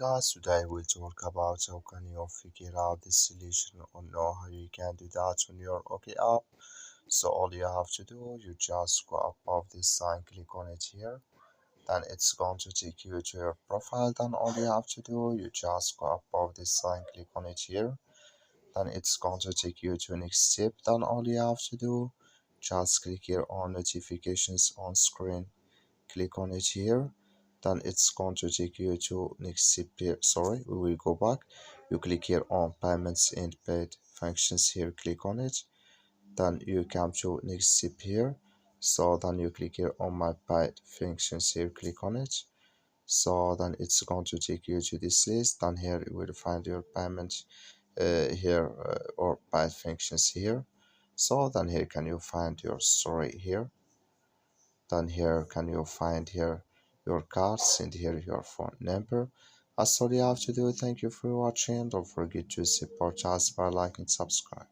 guys, today we'll talk about how can you figure out the solution or know how you can do that on your OK app. So all you have to do, you just go above this sign, click on it here. Then it's going to take you to your profile. Then all you have to do, you just go above this sign, click on it here. Then it's going to take you to next step. Then all you have to do, just click here on notifications on screen, click on it here. Then it's going to take you to next step here. Sorry, we will go back. You click here on payments and paid functions here, click on it. Then you come to next step here. So then you click here on my paid functions here, click on it. So then it's going to take you to this list. Then here you will find your payment here or paid functions here. So then here can you find your story here. Then here can you find here your cards and here your phone number. That's all you have to do. Thank you for watching. Don't forget to support us by liking and subscribe.